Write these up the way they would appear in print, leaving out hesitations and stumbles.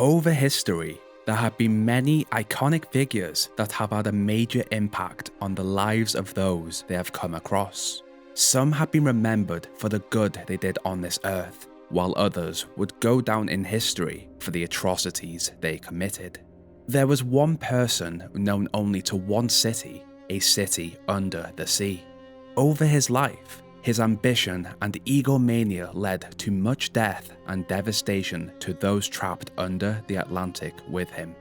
Over history, there have been many iconic figures that have had a major impact on the lives of those they have come across. Some have been remembered for the good they did on this earth, while others would go down in history for the atrocities they committed. There was one person known only to one city, a city under the sea. Over his life, his ambition and egomania led to much death and devastation to those trapped under the Atlantic with him.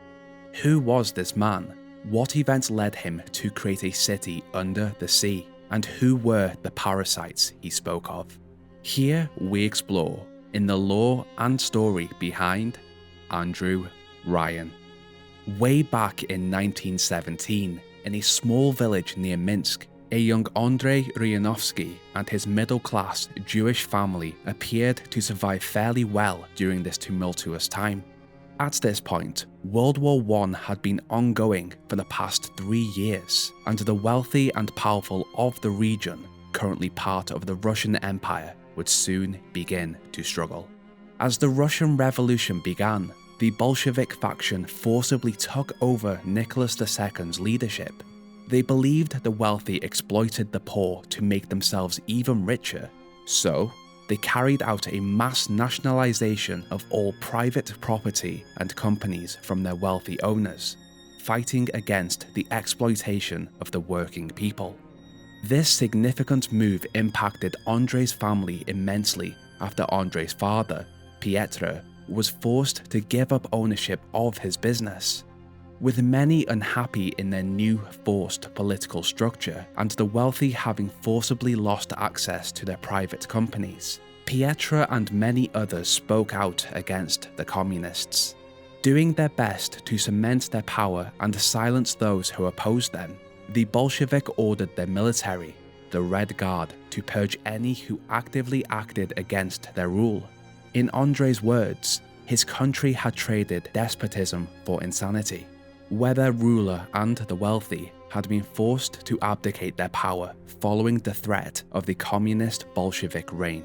Who was this man? What events led him to create a city under the sea? And who were the parasites he spoke of? Here we explore in the lore and story behind Andrew Ryan. Way back in 1917, in a small village near Minsk, a young Andrei Ryanovsky and his middle-class Jewish family appeared to survive fairly well during this tumultuous time. At this point, World War I had been ongoing for the past 3 years, and the wealthy and powerful of the region, currently part of the Russian Empire, would soon begin to struggle. As the Russian Revolution began, the Bolshevik faction forcibly took over Nicholas II's leadership. They believed the wealthy exploited the poor to make themselves even richer, so they carried out a mass nationalization of all private property and companies from their wealthy owners, fighting against the exploitation of the working people. This significant move impacted Andrei's family immensely after Andrei's father, Piotr, was forced to give up ownership of his business. With many unhappy in their new forced political structure and the wealthy having forcibly lost access to their private companies, Piotr and many others spoke out against the communists. Doing their best to cement their power and silence those who opposed them, the Bolshevik ordered their military, the Red Guard, to purge any who actively acted against their rule. In Andrei's words, his country had traded despotism for insanity, where their ruler and the wealthy had been forced to abdicate their power following the threat of the communist Bolshevik reign.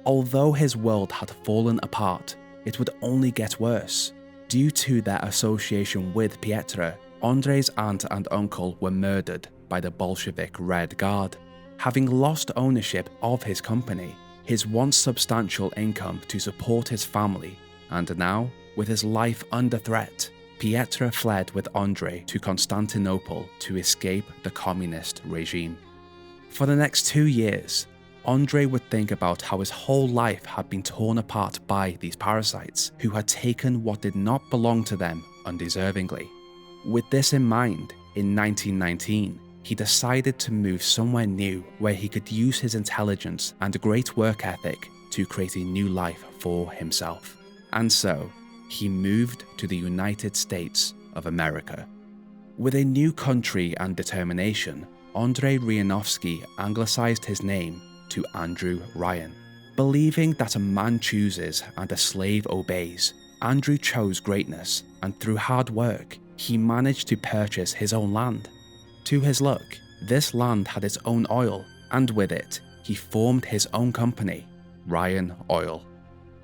Although his world had fallen apart, it would only get worse. Due to their association with Piotr, Andrei's aunt and uncle were murdered by the Bolshevik Red Guard. Having lost ownership of his company, his once substantial income to support his family, and now, with his life under threat, Piotr fled with Andrei to Constantinople to escape the communist regime. For the next 2 years, Andrei would think about how his whole life had been torn apart by these parasites who had taken what did not belong to them undeservingly. With this in mind, in 1919, he decided to move somewhere new where he could use his intelligence and great work ethic to create a new life for himself. And so, he moved to the United States of America. With a new country and determination, Andrei Ryanovsky anglicized his name to Andrew Ryan. Believing that a man chooses and a slave obeys, Andrew chose greatness, and through hard work, he managed to purchase his own land. To his luck, this land had its own oil, and with it, he formed his own company, Ryan Oil.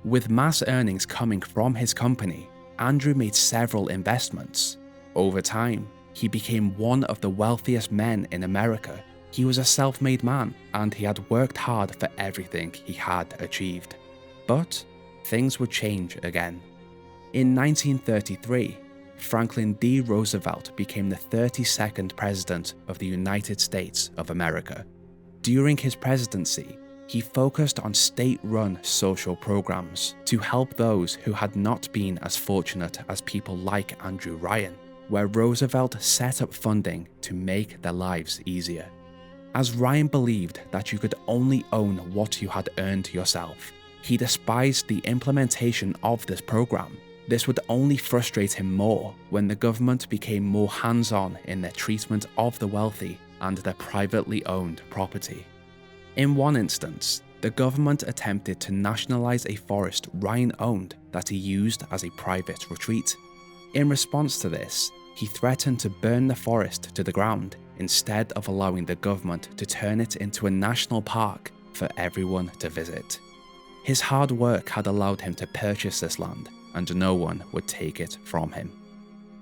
With mass earnings coming from his company, Andrew made several investments. Over time, he became one of the wealthiest men in America. He was a self-made man, and he had worked hard for everything he had achieved. But things would change again. In 1933, Franklin D. Roosevelt became the 32nd President of the United States of America. During his presidency, he focused on state-run social programs to help those who had not been as fortunate as people like Andrew Ryan, where Roosevelt set up funding to make their lives easier. As Ryan believed that you could only own what you had earned yourself, he despised the implementation of this program. This would only frustrate him more when the government became more hands-on in their treatment of the wealthy and their privately owned property. In one instance, the government attempted to nationalize a forest Ryan owned that he used as a private retreat. In response to this, he threatened to burn the forest to the ground instead of allowing the government to turn it into a national park for everyone to visit. His hard work had allowed him to purchase this land, and no one would take it from him.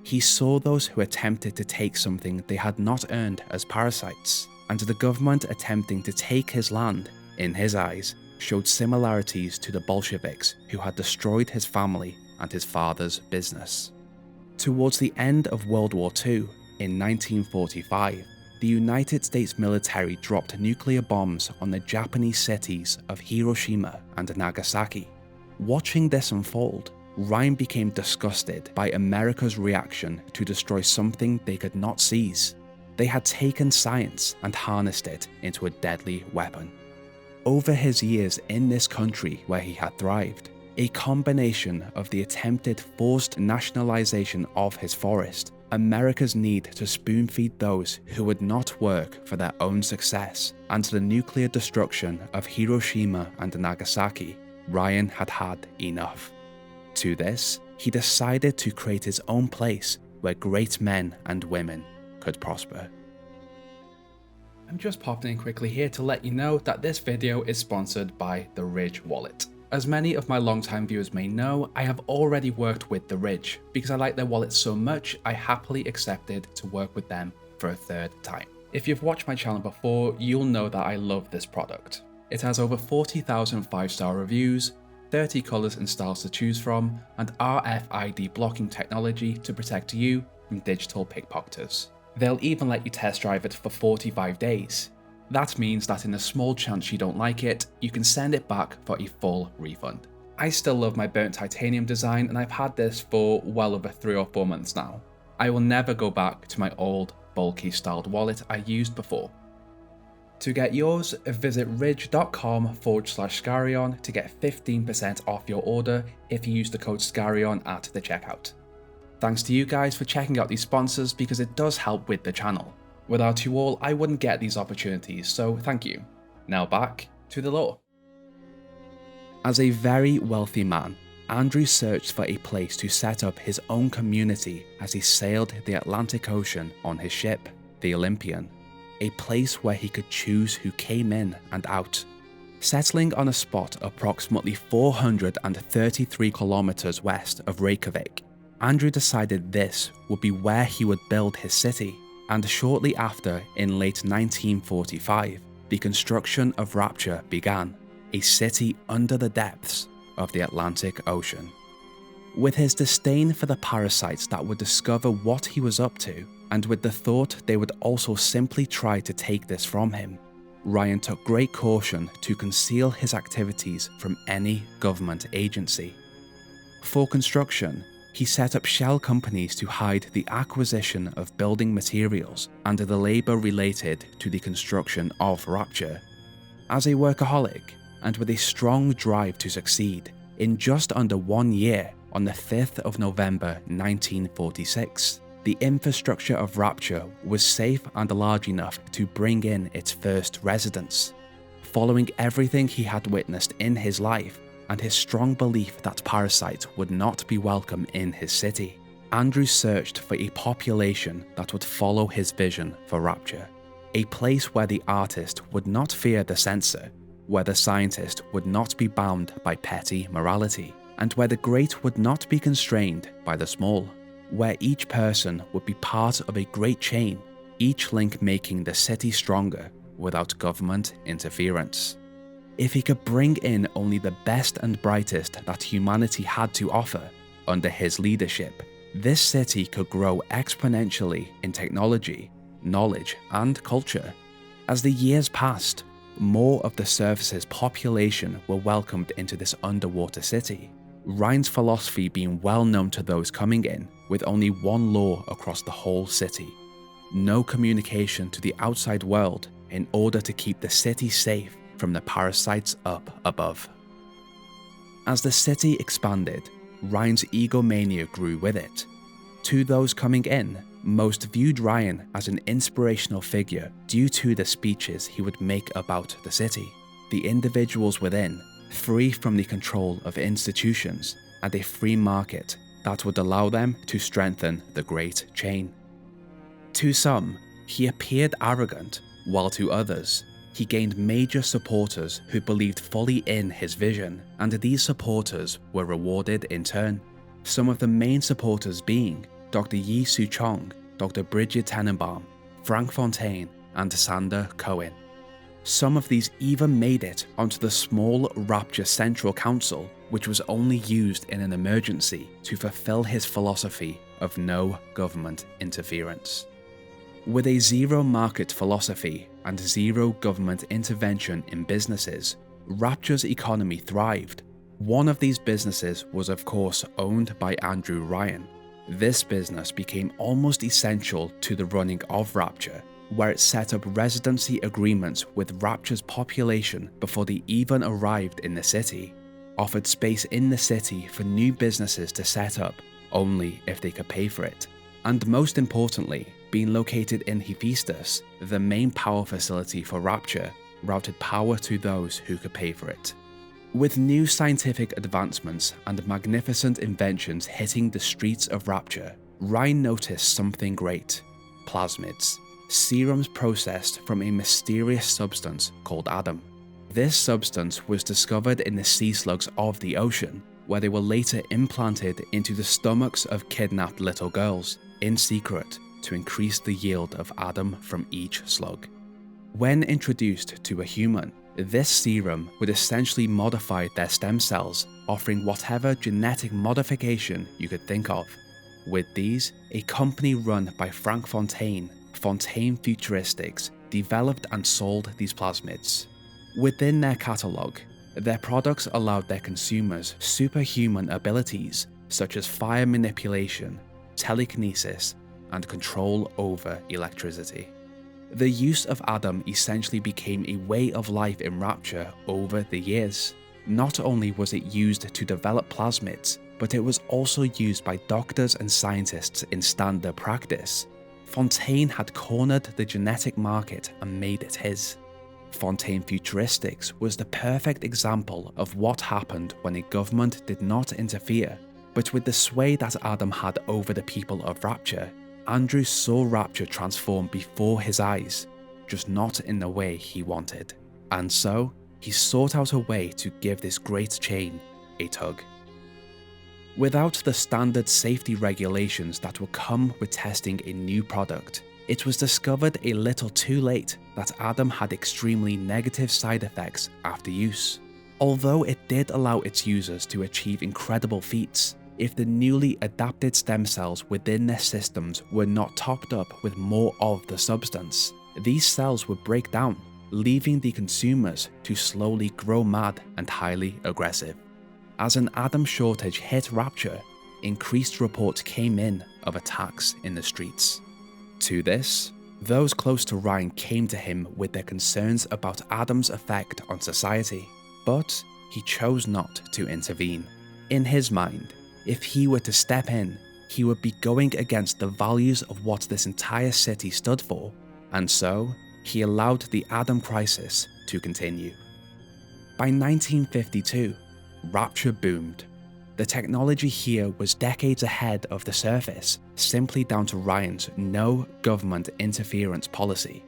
He saw those who attempted to take something they had not earned as parasites, and the government attempting to take his land, in his eyes, showed similarities to the Bolsheviks who had destroyed his family and his father's business. Towards the end of World War II, in 1945, the United States military dropped nuclear bombs on the Japanese cities of Hiroshima and Nagasaki. Watching this unfold, Ryan became disgusted by America's reaction to destroy something they could not seize. They had taken science and harnessed it into a deadly weapon. Over his years in this country where he had thrived, a combination of the attempted forced nationalization of his forest, America's need to spoon-feed those who would not work for their own success, and the nuclear destruction of Hiroshima and Nagasaki, Ryan had had enough. To this, he decided to create his own place where great men and women could prosper. I'm just popping in quickly here to let you know that this video is sponsored by the Ridge wallet. As many of my longtime viewers may know, I have already worked with the Ridge. Because I like their wallet so much, I happily accepted to work with them for a third time. If you've watched my channel before, you'll know that I love this product. It has over 40,000 5-star reviews, 30 colors and styles to choose from, and RFID blocking technology to protect you from digital pickpocketers. They'll even let you test drive it for 45 days. That means that in a small chance you don't like it, you can send it back for a full refund. I still love my burnt titanium design, and I've had this for well over 3 or 4 months now. I will never go back to my old bulky styled wallet I used before. To get yours, visit ridge.com/Scarion to get 15% off your order if you use the code Scarion at the checkout. Thanks to you guys for checking out these sponsors because it does help with the channel. Without you all, I wouldn't get these opportunities, so thank you. Now back to the lore. As a very wealthy man, Andrew searched for a place to set up his own community as he sailed the Atlantic Ocean on his ship, the Olympian. A place where he could choose who came in and out. Settling on a spot approximately 433 kilometers west of Reykjavik, Andrew decided this would be where he would build his city, and shortly after, in late 1945, the construction of Rapture began, a city under the depths of the Atlantic Ocean. With his disdain for the parasites that would discover what he was up to, and with the thought they would also simply try to take this from him, Ryan took great caution to conceal his activities from any government agency. For construction, he set up shell companies to hide the acquisition of building materials and the labour related to the construction of Rapture. As a workaholic, and with a strong drive to succeed, in just under 1 year, on the 5th of November 1946, the infrastructure of Rapture was safe and large enough to bring in its first residents. Following everything he had witnessed in his life, and his strong belief that parasites would not be welcome in his city, Andrew searched for a population that would follow his vision for Rapture. A place where the artist would not fear the censor, where the scientist would not be bound by petty morality, and where the great would not be constrained by the small, where each person would be part of a great chain, each link making the city stronger without government interference. If he could bring in only the best and brightest that humanity had to offer under his leadership, this city could grow exponentially in technology, knowledge, and culture. As the years passed, more of the surface's population were welcomed into this underwater city, Ryan's philosophy being well known to those coming in, with only one law across the whole city: no communication to the outside world in order to keep the city safe from the parasites up above. As the city expanded, Ryan's egomania grew with it. To those coming in, most viewed Ryan as an inspirational figure due to the speeches he would make about the city, the individuals within, free from the control of institutions, and a free market that would allow them to strengthen the great chain. To some, he appeared arrogant, while to others, he gained major supporters who believed fully in his vision, and these supporters were rewarded in turn. some of the main supporters being Dr. Yi Su-chong, Dr. Bridget Tenenbaum, Frank Fontaine, and Sander Cohen. Some of these even made it onto the small Rapture Central Council, which was only used in an emergency to fulfill his philosophy of no government interference. With a zero market philosophy and zero government intervention in businesses, Rapture's economy thrived. One of these businesses was of course owned by Andrew Ryan. This business became almost essential to the running of Rapture, where it set up residency agreements with Rapture's population before they even arrived in the city, offered space in the city for new businesses to set up, only if they could pay for it, and most importantly, being located in Hephaestus, the main power facility for Rapture, routed power to those who could pay for it. With new scientific advancements and magnificent inventions hitting the streets of Rapture, Ryan noticed something great: plasmids, serums processed from a mysterious substance called Adam. This substance was discovered in the sea slugs of the ocean, where they were later implanted into the stomachs of kidnapped little girls, in secret, to increase the yield of Adam from each slug. When introduced to a human, this serum would essentially modify their stem cells, offering whatever genetic modification you could think of. With these, a company run by Frank Fontaine, Fontaine Futuristics, developed and sold these plasmids. Within their catalogue, their products allowed their consumers superhuman abilities such as fire manipulation, telekinesis, and control over electricity. The use of Adam essentially became a way of life in Rapture over the years. Not only was it used to develop plasmids, but it was also used by doctors and scientists in standard practice. Fontaine had cornered the genetic market and made it his. Fontaine Futuristics was the perfect example of what happened when a government did not interfere, but with the sway that Adam had over the people of Rapture, Andrew saw Rapture transform before his eyes, just not in the way he wanted. And so, he sought out a way to give this great chain a tug. Without the standard safety regulations that would come with testing a new product, it was discovered a little too late that Adam had extremely negative side effects after use. Although it did allow its users to achieve incredible feats, if the newly adapted stem cells within their systems were not topped up with more of the substance, these cells would break down, leaving the consumers to slowly grow mad and highly aggressive. As an Adam shortage hit Rapture, increased reports came in of attacks in the streets. To this, those close to Ryan came to him with their concerns about Adam's effect on society, but he chose not to intervene. In his mind, if he were to step in, he would be going against the values of what this entire city stood for, and so he allowed the Adam crisis to continue. By 1952, Rapture boomed. The technology here was decades ahead of the surface, simply down to Ryan's no government interference policy.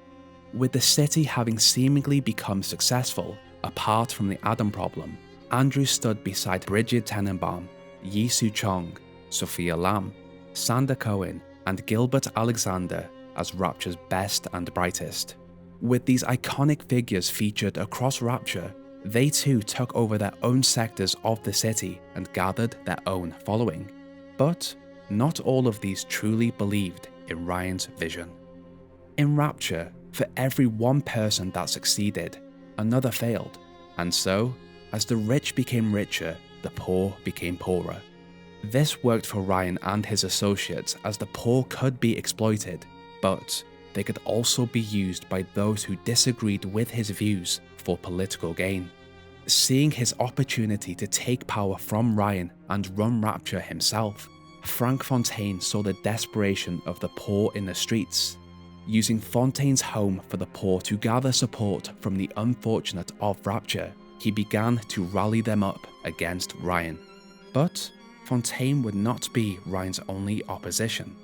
With the city having seemingly become successful, apart from the Adam problem, Andrew stood beside Bridget Tenenbaum, Yi Su-chong, Sophia Lam, Sander Cohen, and Gilbert Alexander as Rapture's best and brightest. With these iconic figures featured across Rapture, they too took over their own sectors of the city and gathered their own following. But not all of these truly believed in Ryan's vision. In Rapture, for every one person that succeeded, another failed, and so, as the rich became richer, the poor became poorer. This worked for Ryan and his associates as the poor could be exploited, but they could also be used by those who disagreed with his views for political gain. Seeing his opportunity to take power from Ryan and run Rapture himself, Frank Fontaine saw the desperation of the poor in the streets. Using Fontaine's home for the poor to gather support from the unfortunate of Rapture, he began to rally them up against Ryan. But Fontaine would not be Ryan's only opposition.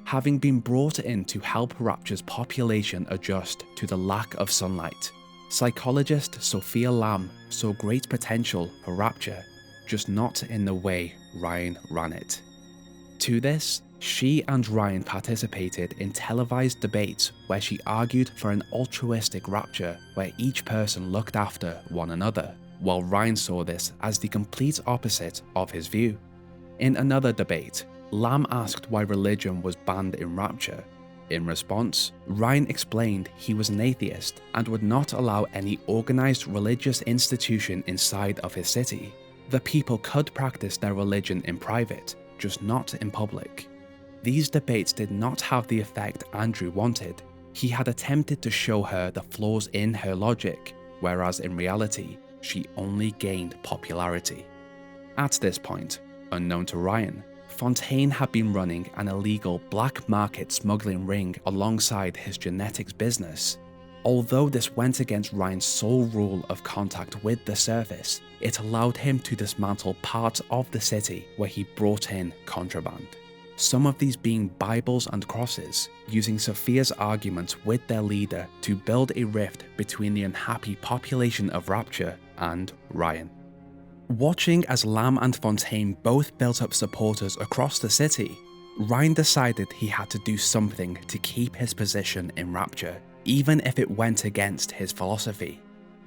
Having been brought in to help Rapture's population adjust to the lack of sunlight, psychologist Sophia Lam saw great potential for Rapture, just not in the way Ryan ran it. To this, she and Ryan participated in televised debates where she argued for an altruistic Rapture where each person looked after one another, while Ryan saw this as the complete opposite of his view. In another debate, Lamb asked why religion was banned in Rapture. In response, Ryan explained he was an atheist and would not allow any organized religious institution inside of his city. The people could practice their religion in private, just not in public. These debates did not have the effect Andrew wanted. He had attempted to show her the flaws in her logic, whereas in reality, she only gained popularity. At this point, unknown to Ryan, Fontaine had been running an illegal black market smuggling ring alongside his genetics business. Although this went against Ryan's sole rule of contact with the surface, it allowed him to dismantle parts of the city where he brought in contraband. Some of these being Bibles and crosses, using Sophia's arguments with their leader to build a rift between the unhappy population of Rapture and Ryan. Watching as Lamb and Fontaine both built up supporters across the city, Ryan decided he had to do something to keep his position in Rapture, even if it went against his philosophy.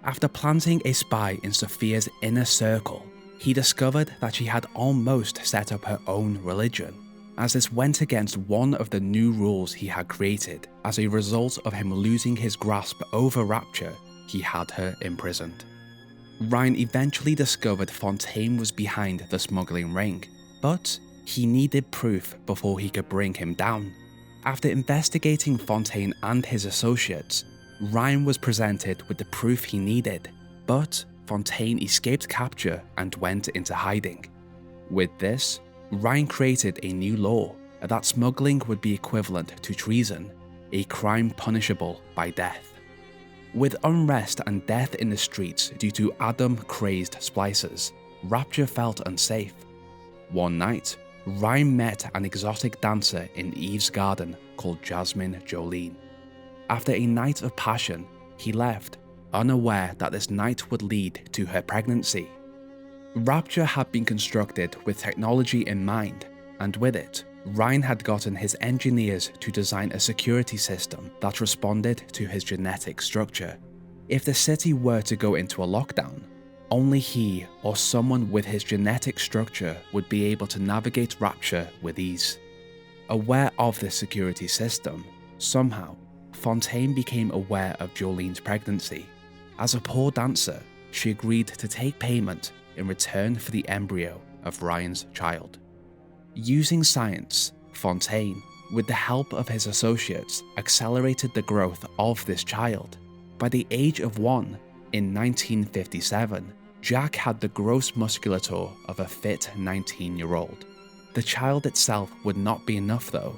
After planting a spy in Sophia's inner circle, he discovered that she had almost set up her own religion, as this went against one of the new rules he had created. As a result of him losing his grasp over Rapture, he had her imprisoned. Ryan eventually discovered Fontaine was behind the smuggling ring, but he needed proof before he could bring him down. After investigating Fontaine and his associates, Ryan was presented with the proof he needed, but Fontaine escaped capture and went into hiding. With this, Ryan created a new law that smuggling would be equivalent to treason, a crime punishable by death. With unrest and death in the streets due to Adam-crazed splicers, Rapture felt unsafe. One night, Ryan met an exotic dancer in Eve's garden called Jasmine Jolene. After a night of passion, he left, unaware that this night would lead to her pregnancy. Rapture had been constructed with technology in mind, and with it, Ryan had gotten his engineers to design a security system that responded to his genetic structure. If the city were to go into a lockdown, only he or someone with his genetic structure would be able to navigate Rapture with ease. Aware of this security system, somehow, Fontaine became aware of Jolene's pregnancy. As a poor dancer, she agreed to take payment in return for the embryo of Ryan's child. Using science, Fontaine, with the help of his associates, accelerated the growth of this child. By the age of 1, in 1957, Jack had the gross musculature of a fit 19-year-old. The child itself would not be enough though.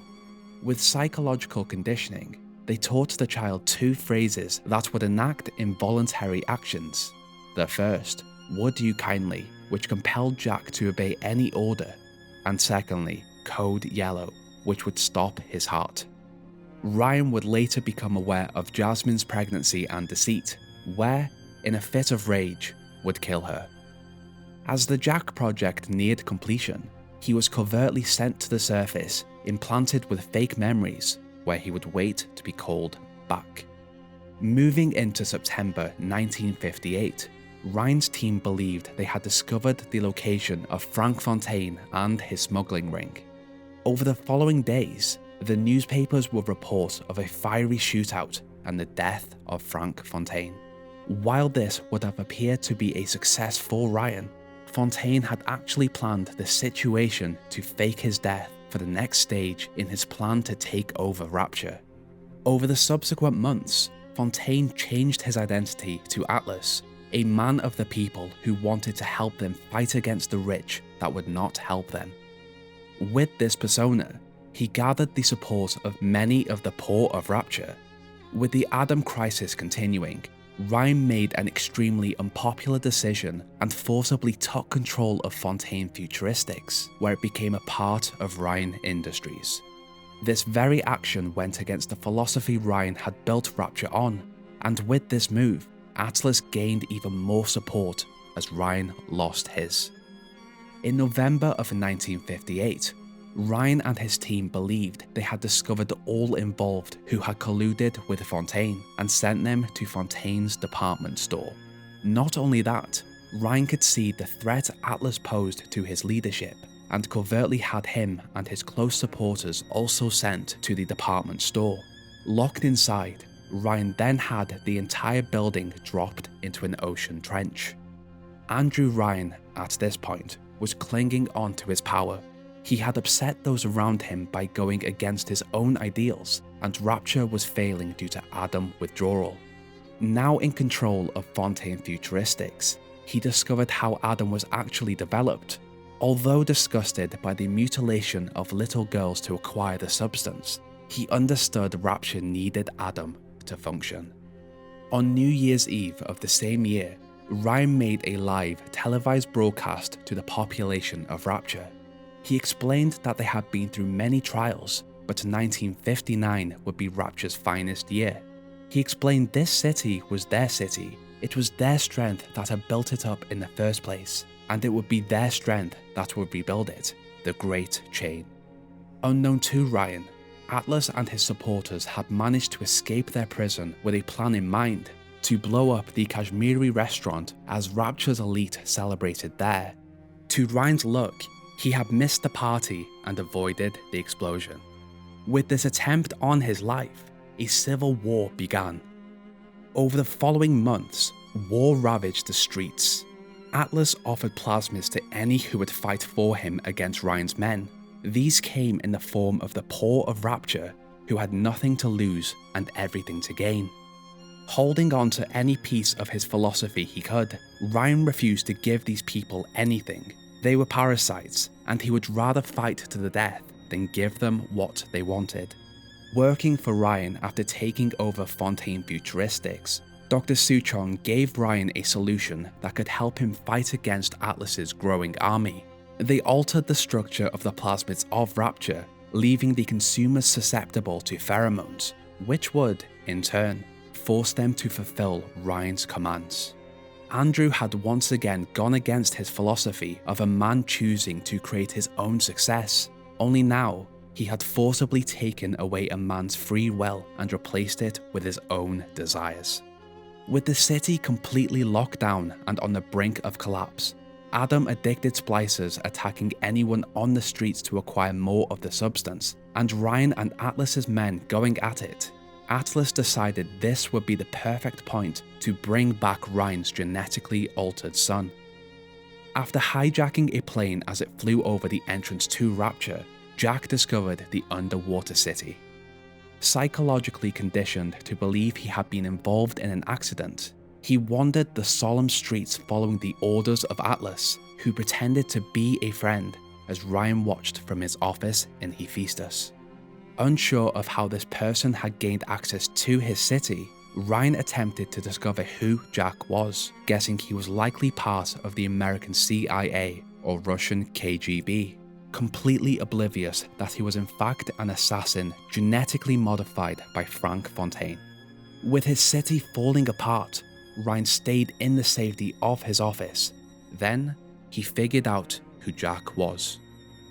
With psychological conditioning, they taught the child 2 phrases that would enact involuntary actions. The first, "Would you kindly," which compelled Jack to obey any order, and secondly, Code Yellow, which would stop his heart. Ryan would later become aware of Jasmine's pregnancy and deceit, where, in a fit of rage, would kill her. As the Jack project neared completion, he was covertly sent to the surface, implanted with fake memories, where he would wait to be called back. Moving into September 1958, Ryan's team believed they had discovered the location of Frank Fontaine and his smuggling ring. Over the following days, the newspapers would report of a fiery shootout and the death of Frank Fontaine. While this would have appeared to be a success for Ryan, Fontaine had actually planned the situation to fake his death for the next stage in his plan to take over Rapture. Over the subsequent months, Fontaine changed his identity to Atlas, a man of the people who wanted to help them fight against the rich that would not help them. With this persona, he gathered the support of many of the poor of Rapture. With the Adam crisis continuing, Ryan made an extremely unpopular decision and forcibly took control of Fontaine Futuristics, where it became a part of Ryan Industries. This very action went against the philosophy Ryan had built Rapture on, and with this move, Atlas gained even more support as Ryan lost his. In November of 1958, Ryan and his team believed they had discovered all involved who had colluded with Fontaine and sent them to Fontaine's department store. Not only that, Ryan could see the threat Atlas posed to his leadership and covertly had him and his close supporters also sent to the department store. Locked inside, Ryan then had the entire building dropped into an ocean trench. Andrew Ryan, at this point, was clinging on to his power. He had upset those around him by going against his own ideals, and Rapture was failing due to Adam withdrawal. Now in control of Fontaine Futuristics, he discovered how Adam was actually developed. Although disgusted by the mutilation of little girls to acquire the substance, he understood Rapture needed Adam to function. On New Year's Eve of the same year, Ryan made a live televised broadcast to the population of Rapture. He explained that they had been through many trials, but 1959 would be Rapture's finest year. He explained this city was their city, it was their strength that had built it up in the first place, and it would be their strength that would rebuild it, the Great Chain. Unknown to Ryan, Atlas and his supporters had managed to escape their prison with a plan in mind to blow up the Kashmiri restaurant as Rapture's elite celebrated there. To Ryan's luck, he had missed the party and avoided the explosion. With this attempt on his life, a civil war began. Over the following months, war ravaged the streets. Atlas offered plasmids to any who would fight for him against Ryan's men. These came in the form of the poor of Rapture, who had nothing to lose and everything to gain. Holding on to any piece of his philosophy he could, Ryan refused to give these people anything. They were parasites, and he would rather fight to the death than give them what they wanted. Working for Ryan after taking over Fontaine Futuristics, Dr. Suchong gave Ryan a solution that could help him fight against Atlas's growing army. They altered the structure of the plasmids of Rapture, leaving the consumers susceptible to pheromones, which would, in turn, force them to fulfill Ryan's commands. Andrew had once again gone against his philosophy of a man choosing to create his own success, only now he had forcibly taken away a man's free will and replaced it with his own desires. With the city completely locked down and on the brink of collapse, Adam-addicted splicers attacking anyone on the streets to acquire more of the substance, and Ryan and Atlas's men going at it, Atlas decided this would be the perfect point to bring back Ryan's genetically altered son. After hijacking a plane as it flew over the entrance to Rapture, Jack discovered the underwater city. Psychologically conditioned to believe he had been involved in an accident, he wandered the solemn streets following the orders of Atlas, who pretended to be a friend as Ryan watched from his office in Hephaestus. Unsure of how this person had gained access to his city, Ryan attempted to discover who Jack was, guessing he was likely part of the American CIA or Russian KGB, completely oblivious that he was in fact an assassin genetically modified by Frank Fontaine. With his city falling apart, Ryan stayed in the safety of his office. Then, he figured out who Jack was.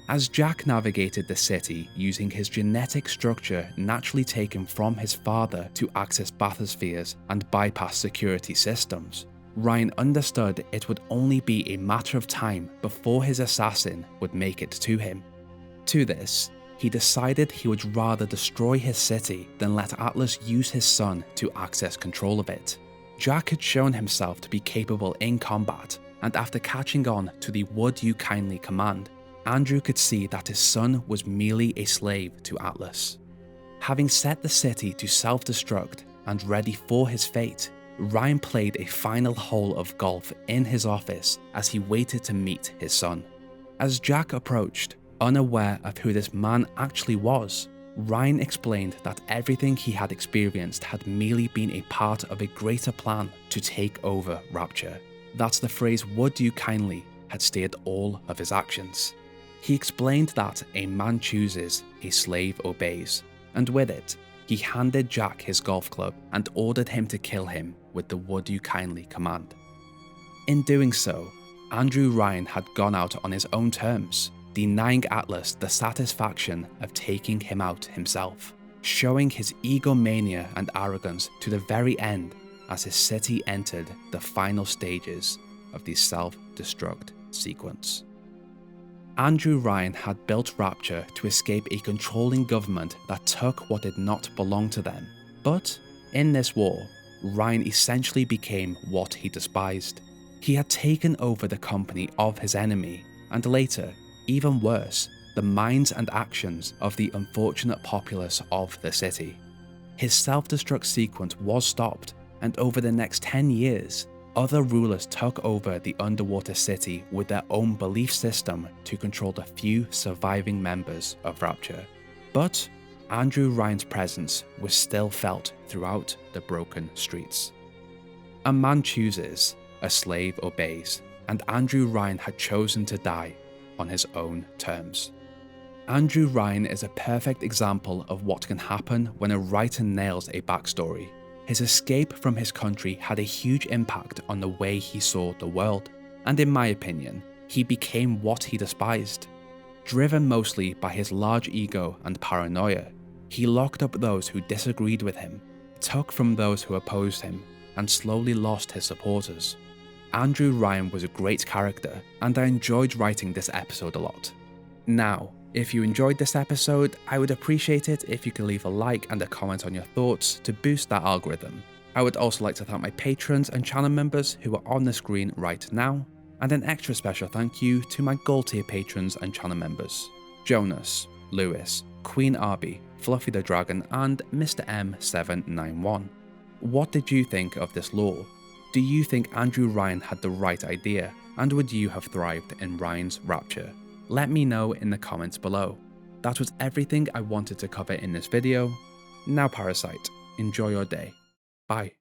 As Jack navigated the city using his genetic structure naturally taken from his father to access bathyspheres and bypass security systems, Ryan understood it would only be a matter of time before his assassin would make it to him. To this, he decided he would rather destroy his city than let Atlas use his son to access control of it. Jack had shown himself to be capable in combat, and after catching on to the "Would you kindly" command, Andrew could see that his son was merely a slave to Atlas. Having set the city to self-destruct and ready for his fate, Ryan played a final hole of golf in his office as he waited to meet his son. As Jack approached, unaware of who this man actually was, Ryan explained that everything he had experienced had merely been a part of a greater plan to take over Rapture. That the phrase "would you kindly" had steered all of his actions. He explained that a man chooses, a slave obeys, and with it, he handed Jack his golf club and ordered him to kill him with the "Would you kindly" command. In doing so, Andrew Ryan had gone out on his own terms, denying Atlas the satisfaction of taking him out himself, showing his egomania and arrogance to the very end as his city entered the final stages of the self-destruct sequence. Andrew Ryan had built Rapture to escape a controlling government that took what did not belong to them. But in this war, Ryan essentially became what he despised. He had taken over the company of his enemy, and later, even worse, the minds and actions of the unfortunate populace of the city. His self-destruct sequence was stopped, and over the next 10 years, other rulers took over the underwater city with their own belief system to control the few surviving members of Rapture. But Andrew Ryan's presence was still felt throughout the broken streets. A man chooses, a slave obeys, and Andrew Ryan had chosen to die on his own terms. Andrew Ryan is a perfect example of what can happen when a writer nails a backstory. His escape from his country had a huge impact on the way he saw the world, and in my opinion, he became what he despised. Driven mostly by his large ego and paranoia, he locked up those who disagreed with him, took from those who opposed him, and slowly lost his supporters. Andrew Ryan was a great character, and I enjoyed writing this episode a lot. Now, if you enjoyed this episode, I would appreciate it if you could leave a like and a comment on your thoughts to boost that algorithm. I would also like to thank my patrons and channel members who are on the screen right now, and an extra special thank you to my gold tier patrons and channel members: Jonas, Lewis, Queen Arby, Fluffy the Dragon, and Mr. M791. What did you think of this lore? Do you think Andrew Ryan had the right idea, and would you have thrived in Ryan's Rapture? Let me know in the comments below. That was everything I wanted to cover in this video. Now Parasite, enjoy your day. Bye.